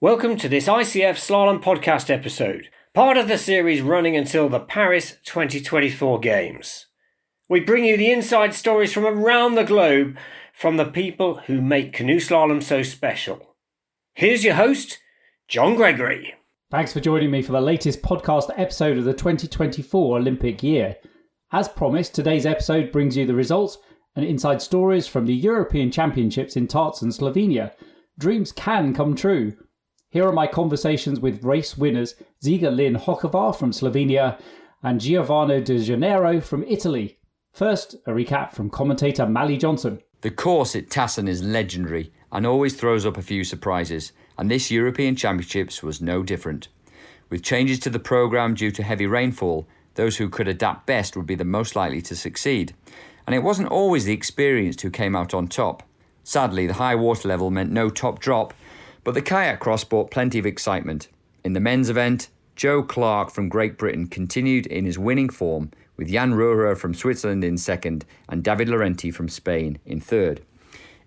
Welcome to this ICF Slalom podcast episode, part of the series running until the Paris 2024 Games. We bring you the inside stories from around the globe from the people who make canoe slalom so special. Here's your host, John Gregory. Thanks for joining me for the latest podcast episode of the 2024 Olympic year. As promised, today's episode brings you the results and inside stories from the European Championships in Tartu, Slovenia. Dreams can come true. Here are my conversations with race winners Ziga Lin Hocevar from Slovenia and Giovanni De Gennaro from Italy. First, a recap from commentator Mally Johnson. The course at Tassen is legendary and always throws up a few surprises, and this European Championships was no different. With changes to the programme due to heavy rainfall, those who could adapt best would be the most likely to succeed. And it wasn't always the experienced who came out on top. Sadly, the high water level meant no top drop, but the kayak cross brought plenty of excitement. In the men's event, Joe Clark from Great Britain continued in his winning form, with Jan Rohrer from Switzerland in second and David Laurenti from Spain in third.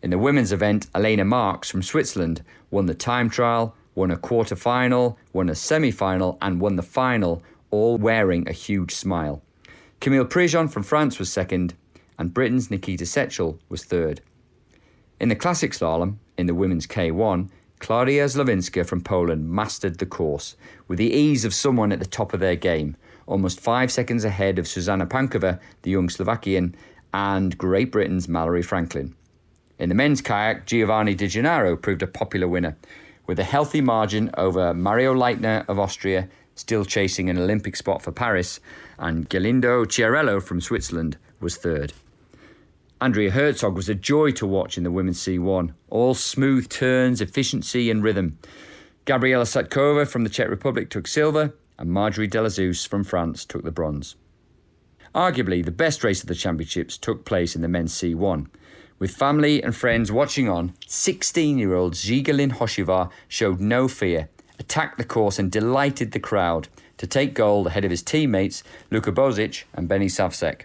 In the women's event, Elena Marks from Switzerland won the time trial, won a quarter-final, won a semi-final and won the final, all wearing a huge smile. Camille Prejean from France was second, and Britain's Nikita Setchel was third. In the classic slalom, in the women's K1, Klaudia Zlowinska from Poland mastered the course with the ease of someone at the top of their game, almost 5 seconds ahead of Zuzana Pankova, the young Slovakian, and Great Britain's Mallory Franklin. In the men's kayak, Giovanni De Gennaro proved a popular winner, with a healthy margin over Mario Leitner of Austria, still chasing an Olympic spot for Paris, and Galindo Chiarello from Switzerland was third. Andrea Herzog was a joy to watch in the women's C1, all smooth turns, efficiency and rhythm. Gabriela Satkova from the Czech Republic took silver, and Marjorie Delazouse from France took the bronze. Arguably, the best race of the championships took place in the men's C1. With family and friends watching on, 16-year-old Ziga Lin Hocevar showed no fear, attacked the course and delighted the crowd to take gold ahead of his teammates Luka Bozic and Benny Savsek.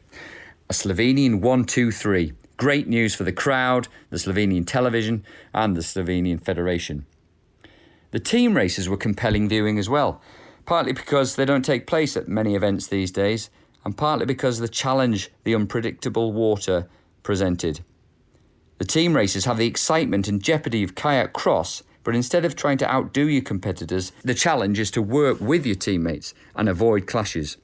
A Slovenian 1-2-3. Great news for the crowd, the Slovenian television and the Slovenian Federation. The team races were compelling viewing as well, partly because they don't take place at many events these days, and partly because of the challenge the unpredictable water presented. The team races have the excitement and jeopardy of kayak cross, but instead of trying to outdo your competitors, the challenge is to work with your teammates and avoid clashes.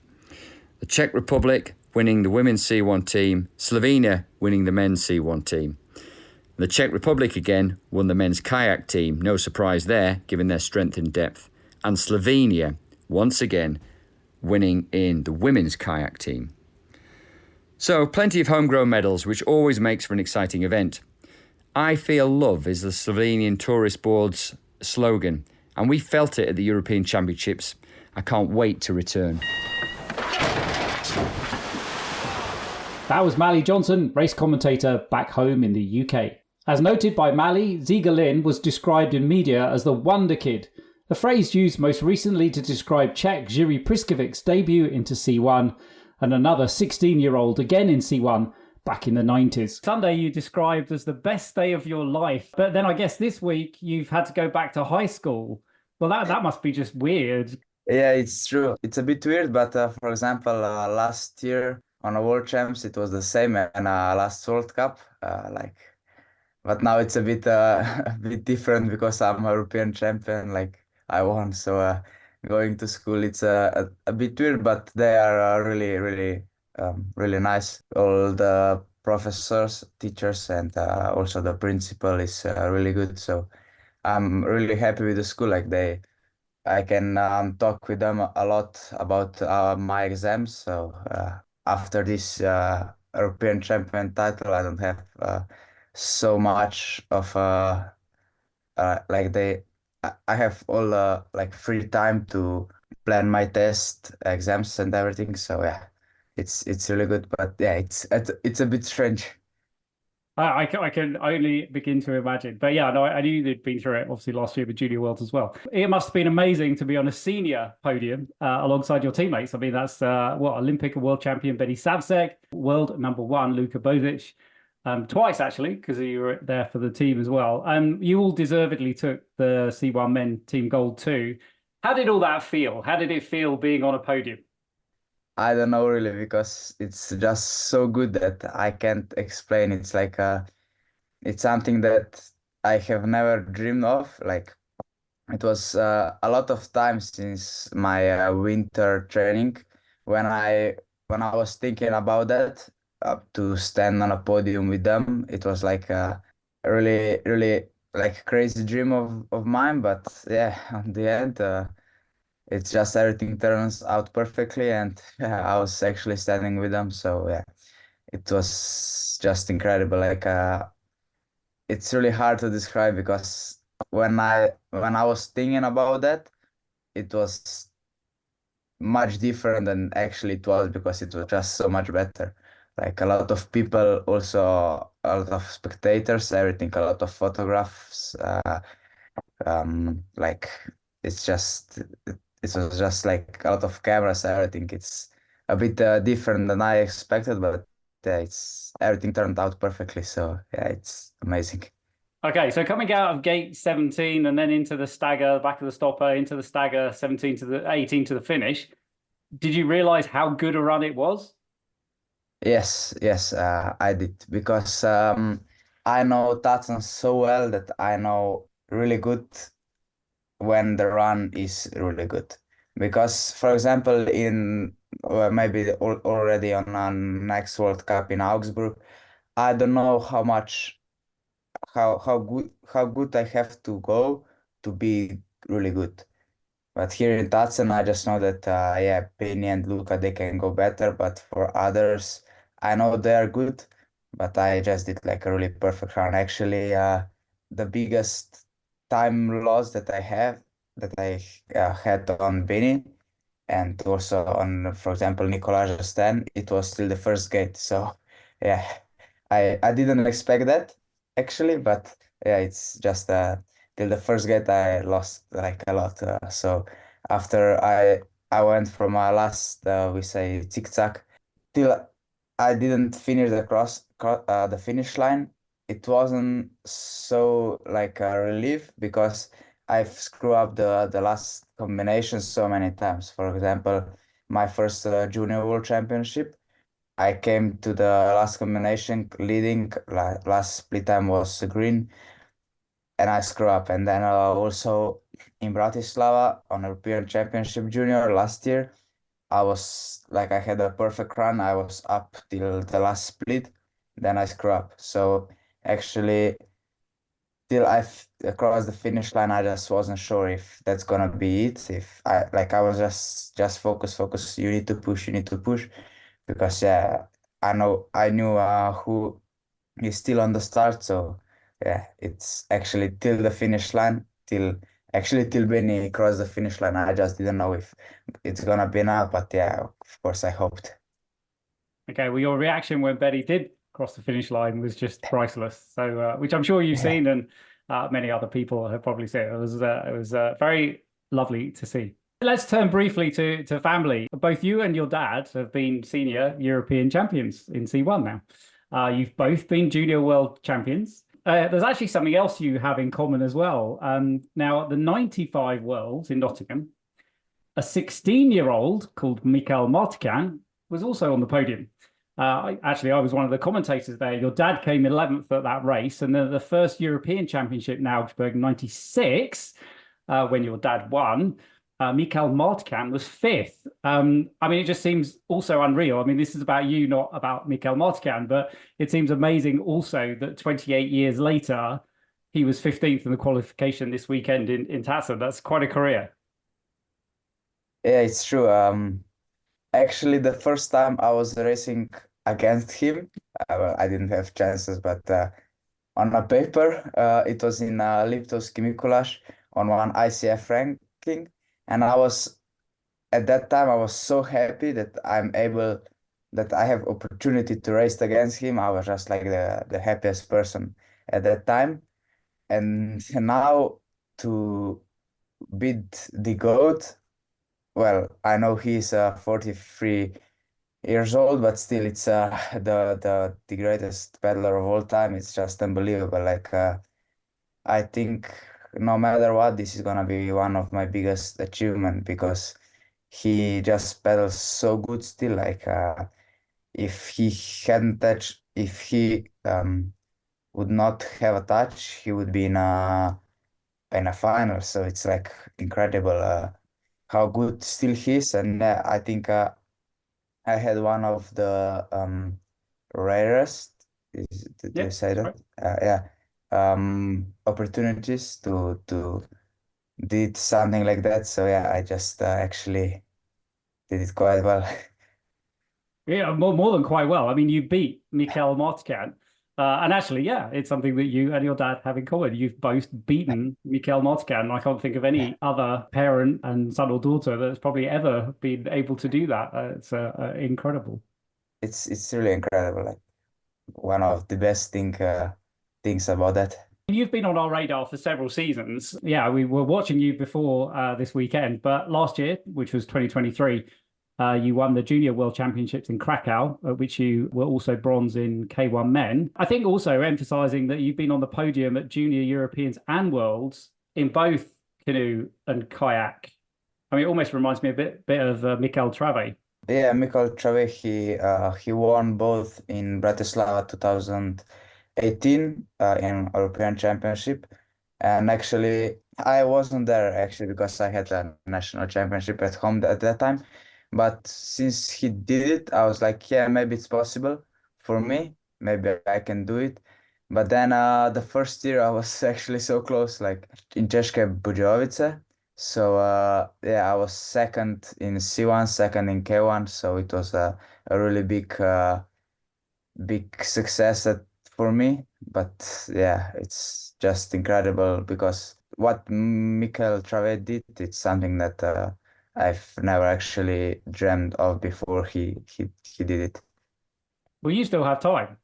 The Czech Republic winning the women's C1 team, Slovenia winning the men's C1 team. The Czech Republic again won the men's kayak team, no surprise there, given their strength and depth. And Slovenia, once again, winning in the women's kayak team. So, plenty of homegrown medals, which always makes for an exciting event. I feel love is the Slovenian Tourist Board's slogan, and we felt it at the European Championships. I can't wait to return. That was Mally Johnson, race commentator back home in the UK. As noted by Mally, Ziga Lin was described in media as the Wonder Kid, a phrase used most recently to describe Czech Jiří Priskovic's debut into C1 and another 16-year-old again in C1 back in the 90s. Sunday you described as the best day of your life, but then I guess this week you've had to go back to high school. Well, that must be just weird. Yeah, it's true. It's a bit weird, but for example, last year on a World Champs, it was the same, and last World Cup, but now it's a bit different because I'm a European champion, I won. So going to school, it's a bit weird, but they are really nice. All the professors, teachers, and also the principal is really good. So I'm really happy with the school. I can talk with them a lot about my exams. So after this European champion title, I don't have so much of I have all free time to plan my test, exams, and everything. So yeah, it's really good. But yeah, it's a bit strange. I can only begin to imagine. But yeah, no, I knew you'd been through it, obviously, last year with Junior Worlds as well. It must have been amazing to be on a senior podium alongside your teammates. I mean, that's Olympic and world champion Benny Savsek, world number one Luka Bozic, twice actually, because you were there for the team as well. You all deservedly took the C1 Men Team Gold too. How did all that feel? How did it feel being on a podium? I don't know really because it's just so good that I can't explain. It's like it's something that I have never dreamed of. Like it was a lot of time since my winter training when I was thinking about that to stand on a podium with them. It was like a really like crazy dream of mine. But yeah, on the end, it's just everything turns out perfectly, and yeah, I was actually standing with them. So yeah, it was just incredible. Like it's really hard to describe because when I was thinking about that, it was much different than actually it was because it was just so much better. Like a lot of people, also a lot of spectators, everything, a lot of photographs. Like it's just it was just like a lot of cameras, everything. It's a bit different than I expected, but it's everything turned out perfectly. So yeah, it's amazing. Okay, so coming out of gate 17 and then into the stagger, back of the stopper, into the stagger, 17 to the 18 to the finish, did you realize how good a run it was? Yes, I did because I know Tatsan so well that I know really good when the run is really good. Because, for example, in maybe already on a next World Cup in Augsburg, I don't know how good I have to go to be really good. But here in Tatsen, I just know that yeah, Penny and Luca they can go better. But for others, I know they are good. But I just did like a really perfect run. Actually, the biggest time loss that I had on Benny and also on, for example, Nicolas Justin, it was still the first gate. So yeah, I didn't expect that actually, but yeah, it's just till the first gate I lost like a lot. So after I went from my last we say zigzag till I didn't finish the finish line. It wasn't so like a relief because I've screwed up the last combination so many times. For example, my first junior world championship, I came to the last combination leading. Last split time was green, and I screw up. And then also in Bratislava on European Championship Junior last year, I was like I had a perfect run. I was up till the last split, then I screw up. So actually, till crossed the finish line, I just wasn't sure if that's gonna be it. If I was just focus. You need to push. You need to push, because yeah, I knew who is still on the start. So yeah, it's actually till the finish line, till Benny crossed the finish line. I just didn't know if it's gonna be now, but yeah, of course I hoped. Okay, well, your reaction when Betty did cross the finish line was just priceless. So, which I'm sure you've Yeah. seen, and many other people have probably seen. It was very lovely to see. Let's turn briefly to family. Both you and your dad have been senior European champions in C1 now. You've both been junior world champions. There's actually something else you have in common as well. Now, at the 95 Worlds in Nottingham, a 16-year-old called Mikael Martikan was also on the podium. I was one of the commentators there. Your dad came 11th at that race, and then the first European Championship in Augsburg '96, when your dad won, Mikael Martkan was fifth. I mean, it just seems also unreal. I mean, this is about you, not about Mikael Martkan, but it seems amazing also that 28 years later, he was 15th in the qualification this weekend in Tassen. That's quite a career. Yeah, it's true. Actually, the first time I was racing against him, well, I didn't have chances, but on a paper, it was in Liptovsky Mikuláš on one ICF ranking, and at that time I was so happy that I have opportunity to race against him. I was just like the happiest person at that time, and now to beat the GOAT. Well, I know he's 43 years old, but still, it's the greatest paddler of all time. It's just unbelievable. Like I think no matter what, this is gonna be one of my biggest achievement because he just pedals so good still. Like if he hadn't touched, if he would not have a touch, he would be in a final. So it's like incredible how good still he is. And I think I had one of the rarest, do Yeah, you say that's that? right. Yeah, opportunities to did something like that. So yeah, I just actually did it quite well. Yeah, more than quite well. I mean, you beat Mikel Martican. And actually, yeah, it's something that you and your dad have in common. You've both beaten Mikel Martican. I can't think of any other parent and son or daughter that's probably ever been able to do that. It's incredible. It's really incredible. Like one of the best things about that. You've been on our radar for several seasons. Yeah, we were watching you before this weekend, but last year, which was 2023, you won the Junior World Championships in Krakow, at which you were also bronze in K1 men. I think also emphasizing that you've been on the podium at Junior Europeans and Worlds in both canoe and kayak. I mean, it almost reminds me a bit of Mikel Trave. Yeah, Mikkel Trave, he won both in Bratislava 2018 in European Championship, and actually I wasn't there actually because I had a national championship at home at that time. But since he did it, I was like, yeah, maybe it's possible for me. Maybe I can do it. But then the first year I was actually so close, like in České Budějovice. So yeah, I was second in C1, second in K1. So it was a really big success for me. But yeah, it's just incredible because what Mikel Trave did, it's something that I've never actually dreamed of before he did it. Well, you still have time.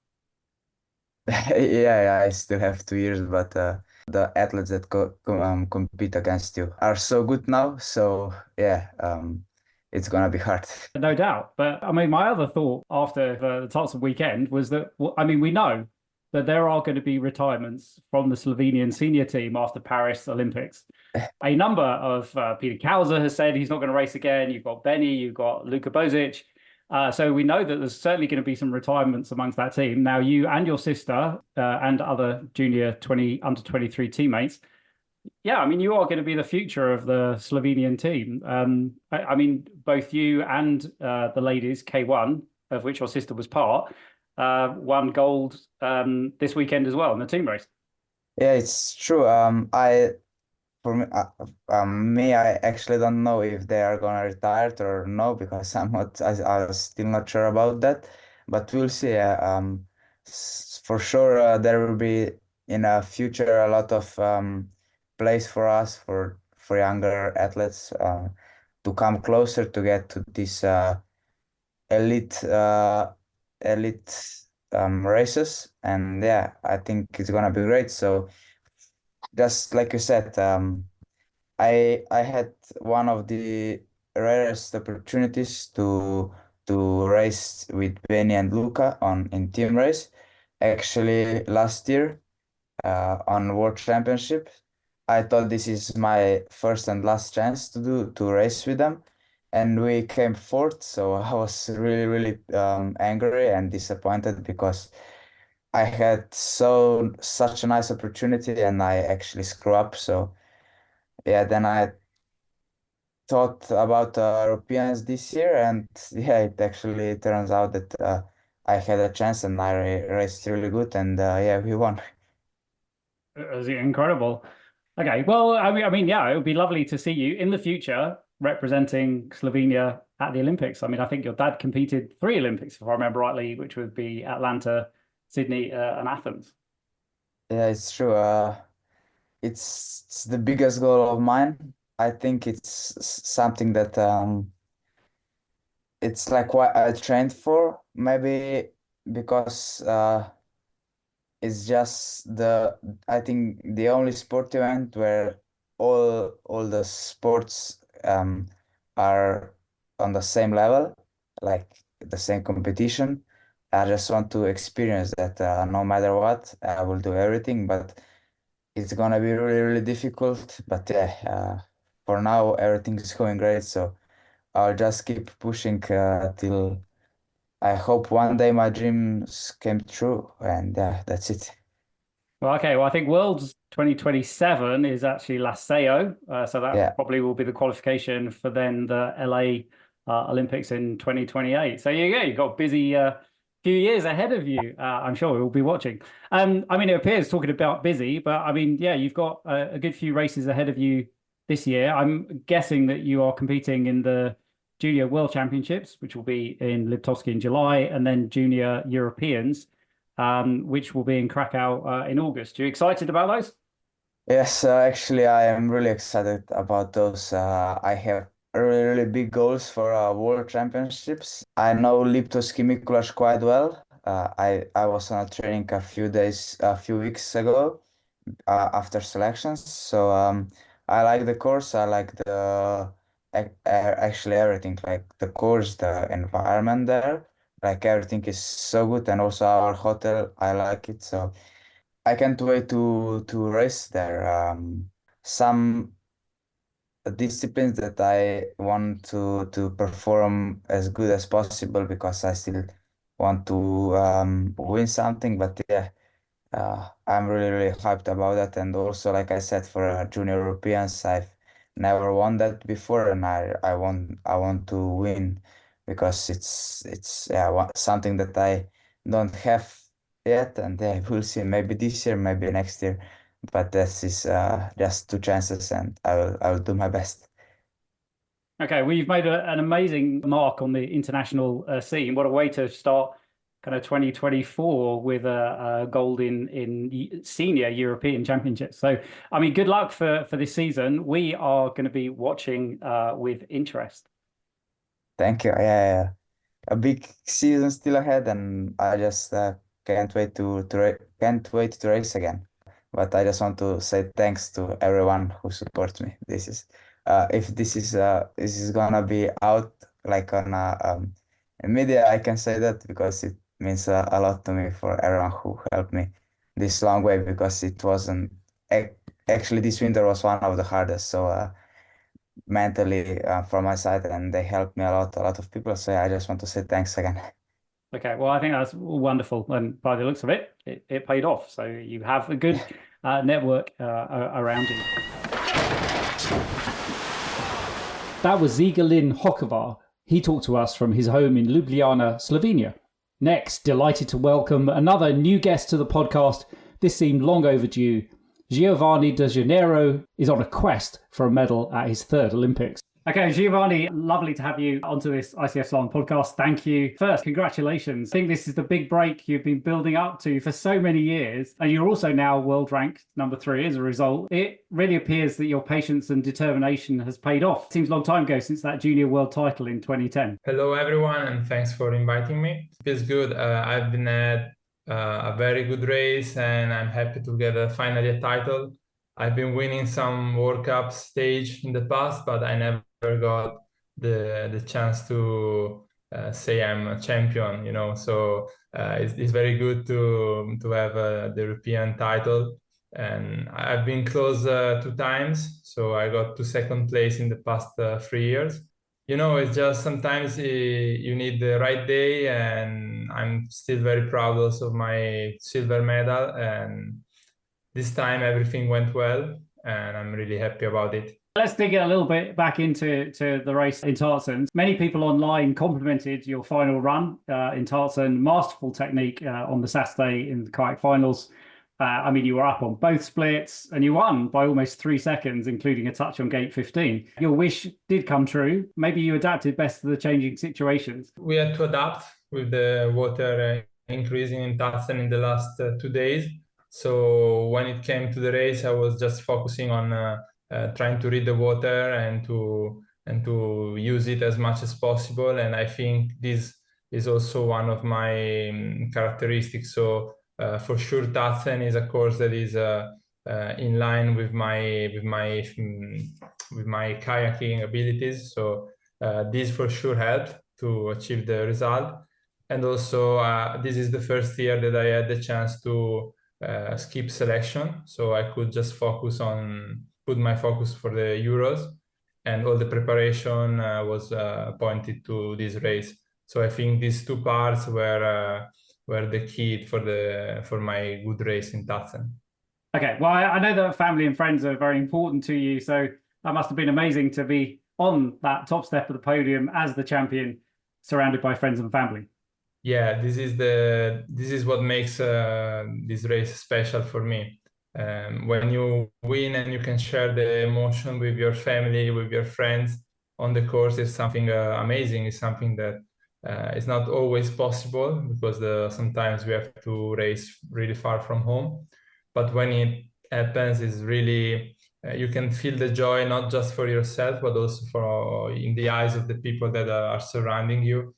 Yeah, I still have 2 years, but the athletes that compete against you are so good now. So yeah, it's gonna be hard. No doubt. But I mean, my other thought after the Tottenham weekend was that, well, I mean, we know that there are going to be retirements from the Slovenian senior team after Paris Olympics. A number of Peter Kauser has said he's not going to race again. You've got Benny, you've got Luka Bozic. So we know that there's certainly going to be some retirements amongst that team. Now, you and your sister and other junior 20 under 23 teammates, yeah, I mean, you are going to be the future of the Slovenian team. I mean, both you and the ladies, K1, of which your sister was part, won gold this weekend as well in the team race. Yeah, it's true. For me, I actually don't know if they are gonna retire or no because I'm still not sure about that. But we'll see. For sure, there will be in a future a lot of place for us for younger athletes to come closer to get to this elite elite races. And yeah, I think it's gonna be great. So just like you said, I had one of the rarest opportunities to race with Benny and Luca on in team race. Actually, last year on World Championship, I thought this is my first and last chance to race with them, and we came fourth. So I was really angry and disappointed because I had such a nice opportunity and I actually screw up. So yeah, then I thought about Europeans this year, and yeah, it actually turns out that I had a chance and I raced really good, and yeah, we won. It was incredible. Okay, well, yeah, it would be lovely to see you in the future representing Slovenia at the Olympics. I mean, I think your dad competed 3 Olympics, if I remember rightly, which would be Atlanta, Sydney, and Athens. Yeah, it's true. It's the biggest goal of mine. I think it's something that it's like what I trained for, maybe because it's just I think the only sport event where all the sports are on the same level. Like the same competition. I just want to experience that. No matter what, I will do everything, but it's gonna be really, really difficult. But yeah, for now, everything is going great. So I'll just keep pushing till I hope one day my dreams came true. And yeah, that's it. Well, okay. Well, I think Worlds 2027 is actually Laseo, so that Yeah. probably will be the qualification for then the LA Olympics in 2028. So yeah, you've got a busy few years ahead of you. I'm sure we'll be watching. I mean, it appears talking about busy, but I mean, yeah, you've got a good few races ahead of you this year. I'm guessing that you are competing in the Junior World Championships, which will be in Liptovsky in July, and then Junior Europeans, which will be in Krakow in August. Are you excited about those? Yes, actually, I am really excited about those. I have really, really big goals for World Championships. I know Liptovsky Mikuláš quite well. I was on a training a few weeks ago after selections. So I like the course. I like actually everything, like the course, the environment there. Like everything is so good, and also our hotel. I like it so. I can't wait to race there. Some disciplines that I want to perform as good as possible because I still want to win something. But yeah, I'm really, really hyped about that. And also, like I said, for Junior Europeans, I've never won that before, and I want to win because it's yeah something that I don't have yet, and we'll see. Maybe this year, maybe next year, but this is just two chances, and I will do my best. Okay, well, you've made an amazing mark on the international scene. What a way to start kind of 2024 with a gold in senior European championships. So, I mean, good luck for this season. We are going to be watching with interest. Thank you. Yeah. A big season still ahead, and I just can't wait can't wait to race again. But I just want to say thanks to everyone who supports me. This is if this is gonna be out like on media, I can say that because it means a lot to me for everyone who helped me this long way because it wasn't actually this winter was one of the hardest. So mentally from my side, and they helped me a lot of people. So I just want to say thanks again. Okay, well, I think that's wonderful. And by the looks of it, it paid off. So you have a good network around you. That was Ziga Lin Hocevar. He talked to us from his home in Ljubljana, Slovenia. Next, delighted to welcome another new guest to the podcast. This seemed long overdue. Giovanni De Gennaro is on a quest for a medal at his third Olympics. Okay, Giovanni, lovely to have you onto this ICF Slalom podcast. Thank you. First, congratulations. I think this is the big break you've been building up to for so many years. And you're also now world ranked number 3 as a result. It really appears that your patience and determination has paid off. It seems a long time ago since that junior world title in 2010. Hello, everyone, and thanks for inviting me. It feels good. I've been at a very good race, and I'm happy to get finally a title. I've been winning some World Cup stage in the past, but I never got the chance to say I'm a champion, So it's very good to have the European title. And I've been close 2 times, so I got to second place in the past 3 years. It's just sometimes you need the right day, and I'm still very proud also of my silver medal. And this time everything went well, and I'm really happy about it. Let's dig a little bit back into the race in Tartan. Many people online complimented your final run in Tartan. Masterful technique on the Saturday in the kayak finals. I mean, you were up on both splits and you won by almost 3 seconds, including a touch on gate 15. Your wish did come true. Maybe you adapted best to the changing situations. We had to adapt with the water increasing in Tartan in the last 2 days. So when it came to the race, I was just focusing on trying to read the water and to use it as much as possible. And I think this is also one of my characteristics. So for sure, Tartan is a course that is in line with my kayaking abilities. So this for sure helped to achieve the result. And also, this is the first year that I had the chance to skip selection, so I could just put my focus for the Euros, and all the preparation was pointed to this race. So I think these two parts were the key for my good race in Tucson. Okay, well, I know that family and friends are very important to you, so that must have been amazing to be on that top step of the podium as the champion, surrounded by friends and family. Yeah, this is what makes this race special for me. When you win and you can share the emotion with your family, with your friends on the course, is something amazing. It's something that is not always possible, because sometimes we have to race really far from home. But when it happens, it's really you can feel the joy, not just for yourself, but also in the eyes of the people that are surrounding you.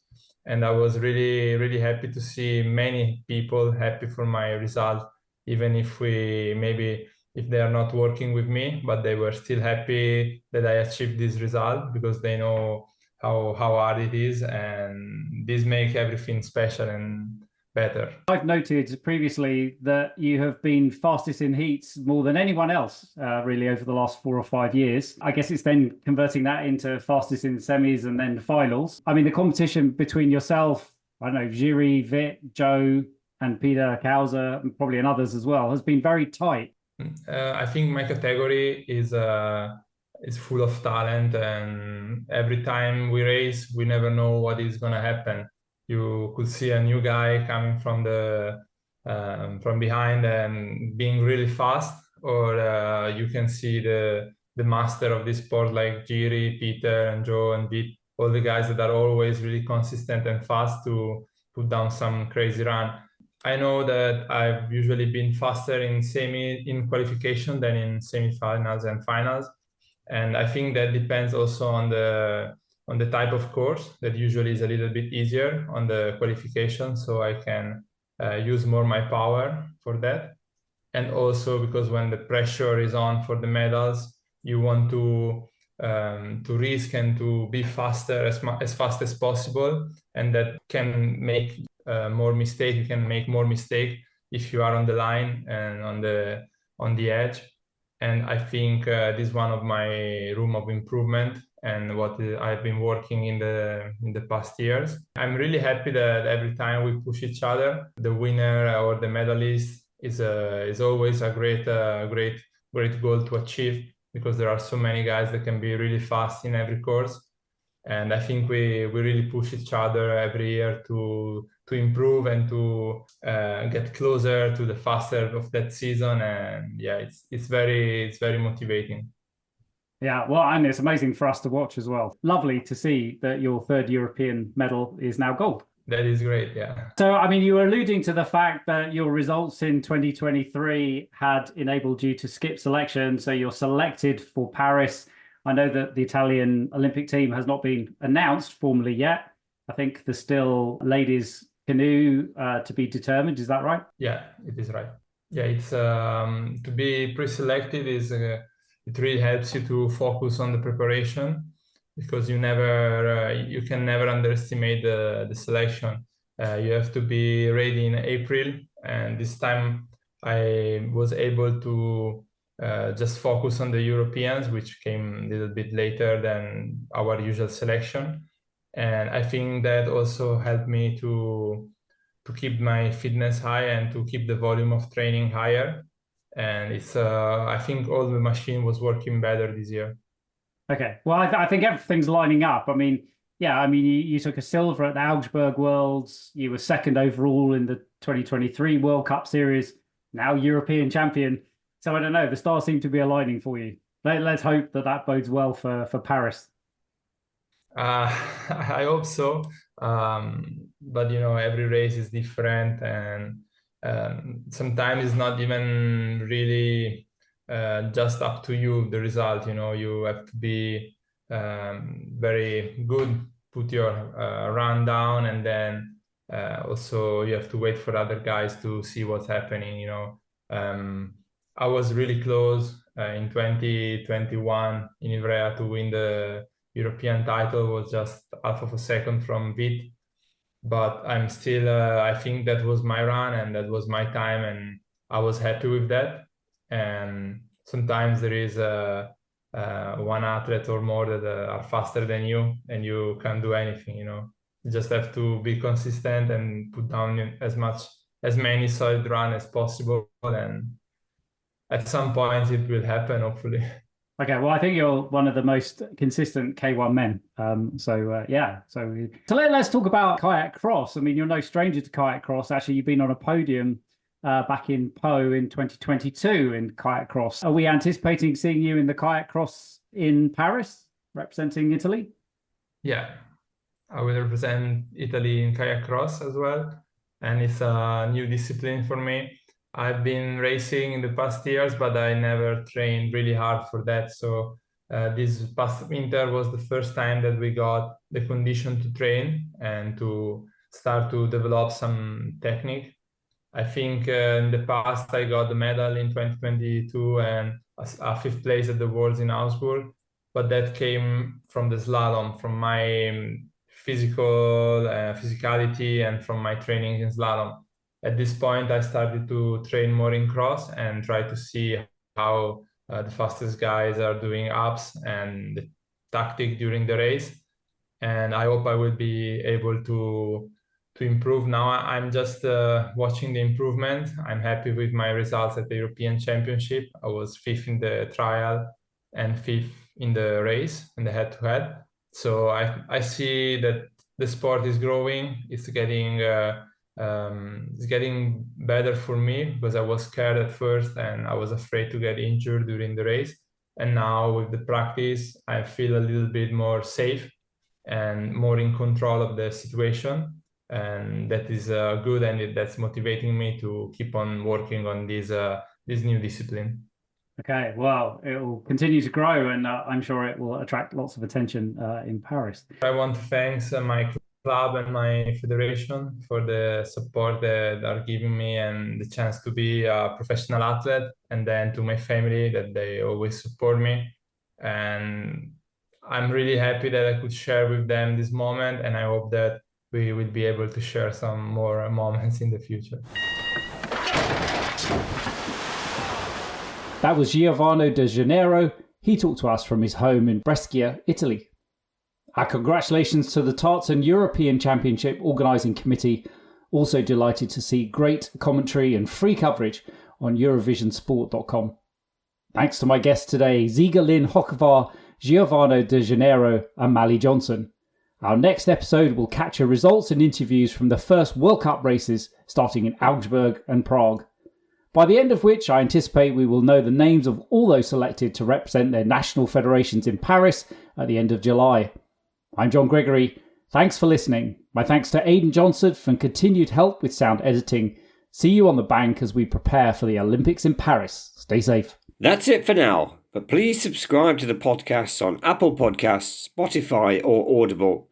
And I was really, really happy to see many people happy for my result, even if they are not working with me, but they were still happy that I achieved this result, because they know how hard it is, and this makes everything special and better. I've noted previously that you have been fastest in heats more than anyone else, really, over the last 4 or 5 years. I guess it's then converting that into fastest in the semis and then the finals. I mean, the competition between yourself, I don't know, Jiri, Vit, Joe, and Peter Kauser, and probably and others as well, has been very tight. I think my category is full of talent, and every time we race, we never know what is going to happen. You could see a new guy coming from behind and being really fast, or you can see the master of this sport like Jiri, Peter, and Joe, and Vit, all the guys that are always really consistent and fast to put down some crazy run. I know that I've usually been faster in qualification than in semifinals and finals, and I think that depends also on the type of course, that usually is a little bit easier on the qualification, so I can use more my power for that. And also because when the pressure is on for the medals, you want to risk and to be faster as fast as possible, and that can make more mistake. You can make more mistake if you are on the line and on the edge. And I think this is one of my room of improvement, and what I've been working in the past years. I'm really happy that every time we push each other, the winner or the medalist is always a great goal to achieve, because there are so many guys that can be really fast in every course. And I think we really push each other every year to improve and to get closer to the faster of that season. And yeah, it's very motivating. Yeah, well, and it's amazing for us to watch as well. Lovely to see that your third European medal is now gold. That is great, yeah. So, I mean, you were alluding to the fact that your results in 2023 had enabled you to skip selection, so you're selected for Paris. I know that the Italian Olympic team has not been announced formally yet. I think there's still ladies canoe to be determined. Is that right? Yeah, it is right. Yeah, it's to be pre-selected is it really helps you to focus on the preparation, because you can never underestimate the selection. You have to be ready in April, and this time I was able to just focus on the Europeans, which came a little bit later than our usual selection. And I think that also helped me to keep my fitness high and to keep the volume of training higher. And I think all the machine was working better this year. Okay. Well, I think everything's lining up. I mean, yeah, I mean, you took a silver at the Augsburg Worlds. You were second overall in the 2023 World Cup Series, now European champion. So I don't know, the stars seem to be aligning for you. Let's hope that bodes well for Paris. I hope so. But, every race is different, and sometimes it's not even really just up to you, the result. You have to be very good, put your run down, and then also you have to wait for other guys to see what's happening. I was really close in 2021 in Ivrea to win the European title was just half of a second from Vit. But I'm still, I think that was my run and that was my time, and I was happy with that. And sometimes there is one athlete or more that are faster than you, and you can't do anything, You just have to be consistent and put down as many solid runs as possible. And at some point it will happen, hopefully. Okay, well, I think you're one of the most consistent K1 men. So let's talk about kayak cross. I mean, you're no stranger to kayak cross. Actually, you've been on a podium back in Po in 2022 in kayak cross. Are we anticipating seeing you in the kayak cross in Paris, representing Italy? Yeah, I will represent Italy in kayak cross as well. And it's a new discipline for me. I've been racing in the past years, but I never trained really hard for that. So this past winter was the first time that we got the condition to train and to start to develop some technique. I think in the past I got the medal in 2022 and a fifth place at the Worlds in Augsburg, but that came from the slalom, from my physicality and from my training in slalom. At this point, I started to train more in cross and try to see how the fastest guys are doing ups and the tactic during the race. And I hope I will be able to improve. Now I'm just watching the improvement. I'm happy with my results at the European Championship. I was fifth in the trial and fifth in the race, in the head-to-head. So I see that the sport is growing. It's getting better for me, because I was scared at first and I was afraid to get injured during the race. And now with the practice, I feel a little bit more safe and more in control of the situation. And that is good, and that's motivating me to keep on working on this new discipline. Okay, well, it will continue to grow, and I'm sure it will attract lots of attention in Paris. I want to thank my club and my federation for the support that are giving me and the chance to be a professional athlete, and then to my family that they always support me. And I'm really happy that I could share with them this moment, and I hope that we will be able to share some more moments in the future. That was Giovanni De Gennaro. He talked to us from his home in Brescia, Italy. Our congratulations to the Tartan European Championship Organising Committee. Also delighted to see great commentary and free coverage on EurovisionSport.com. Thanks to my guests today, Ziga Lin Hocevar, Giovanni De Gennaro and Mally Johnson. Our next episode will capture results and interviews from the first World Cup races starting in Augsburg and Prague. By the end of which I anticipate we will know the names of all those selected to represent their national federations in Paris at the end of July. I'm John Gregory. Thanks for listening. My thanks to Aidan Johnson for continued help with sound editing. See you on the bank as we prepare for the Olympics in Paris. Stay safe. That's it for now, but please subscribe to the podcasts on Apple Podcasts, Spotify or Audible.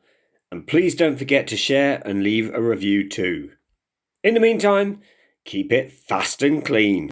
And please don't forget to share and leave a review too. In the meantime, keep it fast and clean.